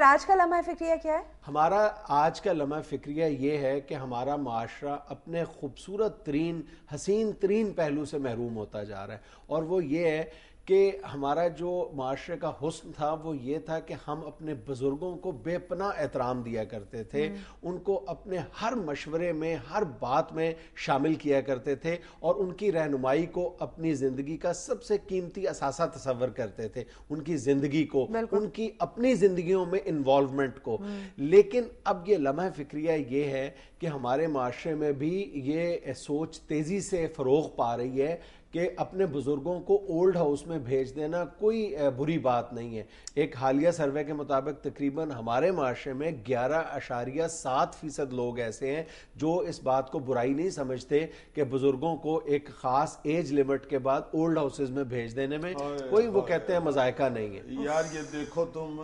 سر آج کا لمحہ فکریہ کیا ہے؟ ہمارا آج کا لمحہ فکریہ یہ ہے کہ ہمارا معاشرہ اپنے خوبصورت ترین حسین ترین پہلو سے محروم ہوتا جا رہا ہے، اور وہ یہ ہے کہ ہمارا جو معاشرے کا حسن تھا وہ یہ تھا کہ ہم اپنے بزرگوں کو بے پناہ احترام دیا کرتے تھے، ان کو اپنے ہر مشورے میں ہر بات میں شامل کیا کرتے تھے، اور ان کی رہنمائی کو اپنی زندگی کا سب سے قیمتی اثاثہ تصور کرتے تھے، ان کی زندگی کو، ان کی اپنی زندگیوں میں انوالومنٹ کو۔ لیکن اب یہ لمحہ فکریہ یہ ہے کہ ہمارے معاشرے میں بھی یہ سوچ تیزی سے فروغ پا رہی ہے کہ اپنے بزرگوں کو اولڈ ہاؤس میں بھیج دینا کوئی بری بات نہیں ہے۔ ایک حالیہ سروے کے مطابق تقریباً ہمارے معاشرے میں 11.7% لوگ ایسے ہیں جو اس بات کو برائی نہیں سمجھتے کہ بزرگوں کو ایک خاص ایج لمٹ کے بعد اولڈ ہاؤسز میں بھیج دینے میں کوئی وہ کہتے ہیں مذائقہ نہیں ہے۔ یار یہ دیکھو تم،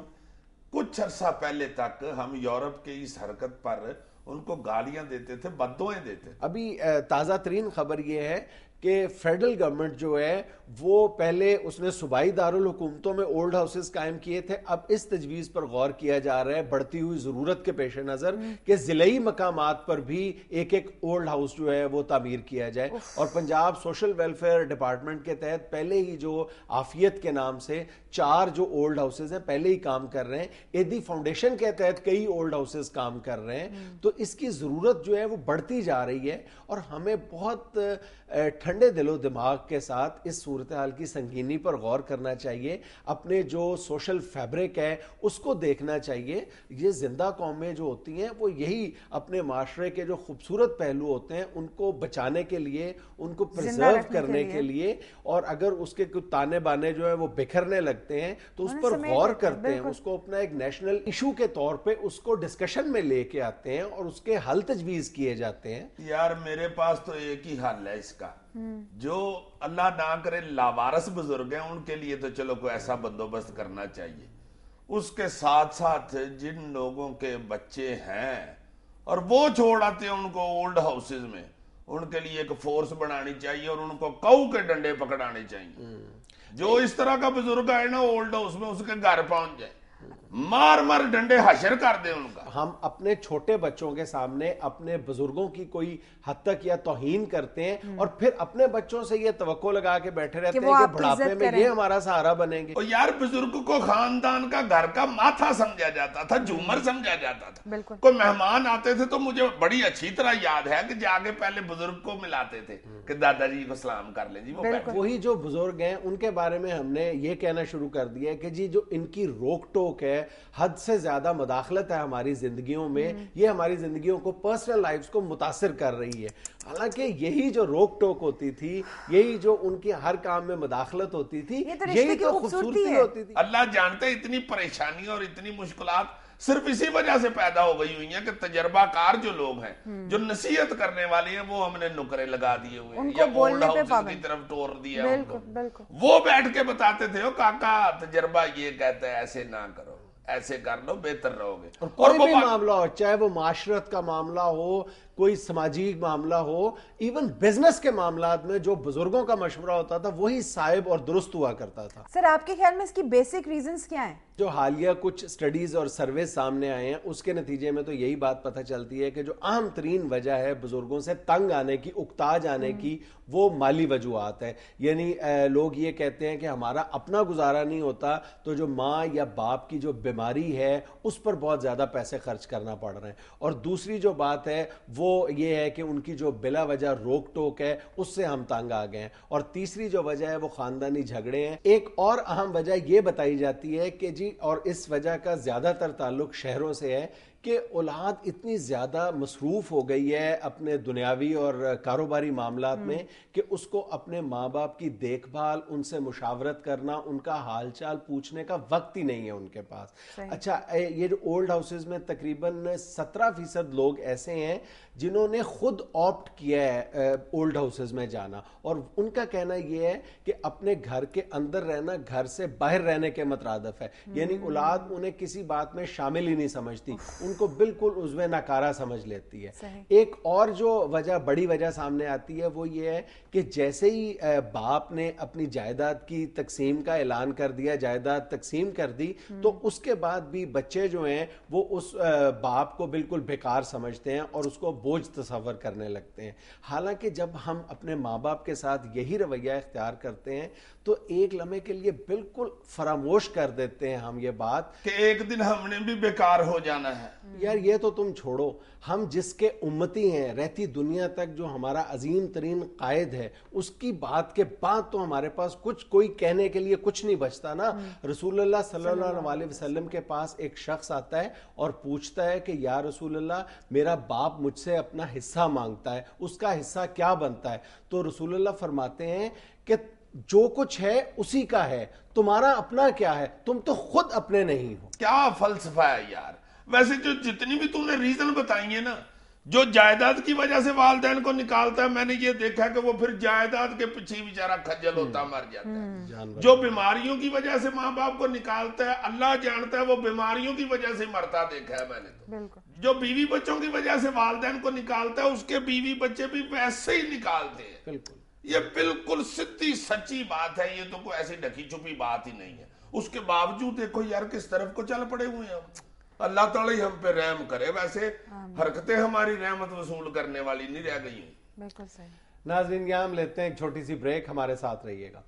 کچھ عرصہ پہلے تک ہم یورپ کے اس حرکت پر ان کو گالیاں دیتے تھے، بددعائیں دیتے تھے۔ ابھی تازہ ترین خبر یہ ہے کہ فیڈرل گورنمنٹ جو ہے وہ پہلے اس نے صوبائی دارالحکومتوں میں اولڈ ہاؤسز قائم کیے تھے، اب اس تجویز پر غور کیا جا رہا ہے بڑھتی ہوئی ضرورت کے پیش نظر کہ ضلعی مقامات پر بھی ایک ایک اولڈ ہاؤس جو ہے وہ تعمیر کیا جائے۔ اور پنجاب سوشل ویلفیئر ڈپارٹمنٹ کے تحت پہلے ہی جو عافیت کے نام سے 4 جو اولڈ ہاؤسز ہیں پہلے ہی کام کر رہے ہیں، ایدی فاؤنڈیشن کے تحت کئی اولڈ ہاؤسز کام کر رہے ہیں، تو اس کی ضرورت جو ہے وہ بڑھتی جا رہی ہے، اور ہمیں بہت ٹھنڈے دل و دماغ کے ساتھ اس صورتحال کی سنگینی پر غور کرنا چاہیے، اپنے جو سوشل فیبرک ہے اس کو دیکھنا چاہیے۔ یہ زندہ قومیں جو ہوتی ہیں وہ یہی اپنے معاشرے کے جو خوبصورت پہلو ہوتے ہیں ان کو بچانے کے لیے، ان کو پرزرو کرنے کے لیے، اور اگر اس کے کچھ تانے بانے جو ہیں وہ بکھرنے لگتے ہیں تو اس پر غور کرتے ہیں، اس کو اپنا ایک نیشنل ایشو کے طور پہ اس کو ڈسکشن میں لے کے آتے ہیں اور اس کے حل تجویز کیے جاتے ہیں۔ یار میرے پاس تو ایک ہی حل ہے اس کا، جو اللہ نہ کرے لاوارث بزرگ ہیں ان کے لیے تو چلو کوئی ایسا بندوبست کرنا چاہیے، اس کے ساتھ ساتھ جن لوگوں کے بچے ہیں اور وہ چھوڑ آتے ہیں ان کو اولڈ ہاؤسز میں، ان کے لیے ایک فورس بنانی چاہیے اور ان کو کاؤ کے ڈنڈے پکڑانے چاہیے۔ جو اس طرح کا بزرگ ہے نا اولڈ ہاؤس میں، اس کے گھر پہنچ جائے، مار مار ڈنڈے حشر کر دیں ان کا۔ ہم اپنے چھوٹے بچوں کے سامنے اپنے بزرگوں کی کوئی حد تک یا توہین کرتے ہیں، اور پھر اپنے بچوں سے یہ توقع لگا کے بیٹھے رہتے ہیں کہ بڑھاپے میں یہ ہمارا سہارا بنیں گے۔ اور یار بزرگ کو خاندان کا گھر کا ماتھا سمجھا جاتا تھا، جھومر سمجھا جاتا تھا۔ کوئی مہمان آتے تھے تو مجھے بڑی اچھی طرح یاد ہے کہ جا کے پہلے بزرگ کو ملاتے تھے کہ دادا جی کو سلام کر لیں جی، وہ وہی جو بزرگ ہیں ان کے بارے میں ہم نے یہ کہنا شروع کر دیا ہے کہ جی جو ان کی روک ٹوک ہے، حد سے زیادہ مداخلت ہے ہماری زندگیوں میں، یہ ہماری زندگیوں کو پرسنل لائفز کو متاثر کر رہی ہے۔ حالانکہ یہی جو روک ٹوک ہوتی تھی، یہی جو ان کے ہر کام میں مداخلت ہوتی تھی، یہی تو خوبصورتی ہوتی تھی۔ اللہ جانتے ہیں اتنی پریشانی اور اتنی مشکلات صرف اسی وجہ سے پیدا ہو گئی ہوئی ہیں کہ تجربہ کار جو لوگ ہیں، جو نصیحت کرنے والے ہیں، وہ ہم نے نکرے لگا دیے ہوئے ہیں یا اولڈ ہاؤسز کی طرف ٹور دیا ان کو۔ وہ بیٹھ کے بتاتے تھے کاکا تجربہ یہ کہتا ہے ایسے نہ کرو، ایسے کر لو بہتر رہو گے۔ اور کوئی بھی معاملہ ہو، چاہے وہ معاشرت کا معاملہ ہو، کوئی سماجی معاملہ ہو، ایون بزنس کے معاملات میں جو بزرگوں کا مشورہ ہوتا تھا وہی صائب اور درست ہوا کرتا تھا۔ سر آپ کے خیال میں اس کی بیسک ریزنز کیا ہیں؟ جو حالیہ کچھ سٹڈیز اور سرویز سامنے آئے ہیں اس کے نتیجے میں تو یہی بات پتہ چلتی ہے کہ جو اہم ترین وجہ ہے بزرگوں سے تنگ آنے کی، اکتا جانے کی، وہ مالی وجوہات ہے۔ یعنی لوگ یہ کہتے ہیں کہ ہمارا اپنا گزارا نہیں ہوتا تو جو ماں یا باپ کی جو بیماری ہے اس پر بہت زیادہ پیسے خرچ کرنا پڑ رہے ہیں، اور دوسری جو بات ہے وہ یہ ہے کہ ان کی جو بلا وجہ روک ٹوک ہے اس سے ہم تنگ آ گئے ہیں، اور تیسری جو وجہ ہے وہ خاندانی جھگڑے ہیں۔ ایک اور اہم وجہ یہ بتائی جاتی ہے کہ جی، اور اس وجہ کا زیادہ تر تعلق شہروں سے ہے کہ اولاد اتنی زیادہ مصروف ہو گئی ہے اپنے دنیاوی اور کاروباری معاملات میں کہ اس کو اپنے ماں باپ کی دیکھ بھال، ان سے مشاورت کرنا، ان کا حال چال پوچھنے کا وقت ہی نہیں ہے ان کے پاس۔ اچھا، یہ جو اولڈ ہاؤسز میں تقریباً 17% لوگ ایسے ہیں جنہوں نے خود آپٹ کیا ہے اولڈ ہاؤسز میں جانا, اور ان کا کہنا یہ ہے کہ اپنے گھر کے اندر رہنا گھر سے باہر رہنے کے مترادف ہے, یعنی اولاد انہیں کسی بات میں شامل ہی نہیں سمجھتی, ان کو بالکل عضو ناکارہ سمجھ لیتی ہے. ایک اور جو وجہ, بڑی وجہ سامنے آتی ہے وہ یہ ہے کہ جیسے ہی باپ نے اپنی جائیداد کی تقسیم کا اعلان کر دیا, جائیداد تقسیم کر دی, تو اس کے بعد بھی بچے جو ہیں وہ اس باپ کو بالکل بیکار سمجھتے ہیں اور اس کو بوجھ تصور کرنے لگتے ہیں. حالانکہ جب ہم اپنے ماں باپ کے ساتھ یہی رویہ اختیار کرتے ہیں تو ایک لمحے کے لیے بالکل فراموش کر دیتے ہیں ہم یہ بات کہ ایک دن ہم نے بھی بیکار ہو جانا ہے. یار یہ تو تم چھوڑو, ہم جس کے امتی ہیں, رہتی دنیا تک جو ہمارا عظیم ترین قائد ہے, اس کی بات کے بعد تو ہمارے پاس کوئی کہنے کے لیے کچھ نہیں بچتا نا. رسول اللہ صلی اللہ علیہ وسلم کے پاس ایک شخص آتا ہے اور پوچھتا ہے کہ یا رسول اللہ, میرا باپ مجھ سے اپنا حصہ مانگتا ہے, اس کا حصہ کیا بنتا ہے؟ تو رسول اللہ فرماتے ہیں کہ جو کچھ ہے اسی کا ہے, تمہارا اپنا کیا ہے, تم تو خود اپنے نہیں ہو. کیا فلسفہ ہے یار. ویسے جو جتنی بھی تم نے ریزن بتائی ہیں نا, جو جائیداد کی وجہ سے والدین کو نکالتا ہے, میں نے یہ دیکھا ہے کہ وہ پھر جائیداد کے پیچھے بیچارہ کھجل ہوتا مر جاتا ہے. جو بیماریوں کی وجہ سے ماں باپ کو نکالتا ہے, اللہ جانتا ہے وہ بیماریوں کی وجہ سے مرتا دیکھا ہے میں نے تو. جو بیوی بچوں کی وجہ سے والدین کو نکالتا ہے, اس کے بیوی بچے بھی ویسے ہی نکالتے ہیں. بالکل, یہ بالکل سچی سچی بات ہے, یہ تو کوئی ایسی ڈھکی چھپی بات ہی نہیں ہے. اس کے باوجود دیکھو یار کس طرف کو چل پڑے ہوئے ہیں ہم. اللہ تعالیٰ ہی ہم پہ رحم کرے. ویسے حرکتیں ہماری رحمت وصول کرنے والی نہیں رہ گئی ہیں. بالکل صحیح. ناظرین یہاں ہم لیتے ہیں ایک چھوٹی سی بریک, ہمارے ساتھ رہیے گا.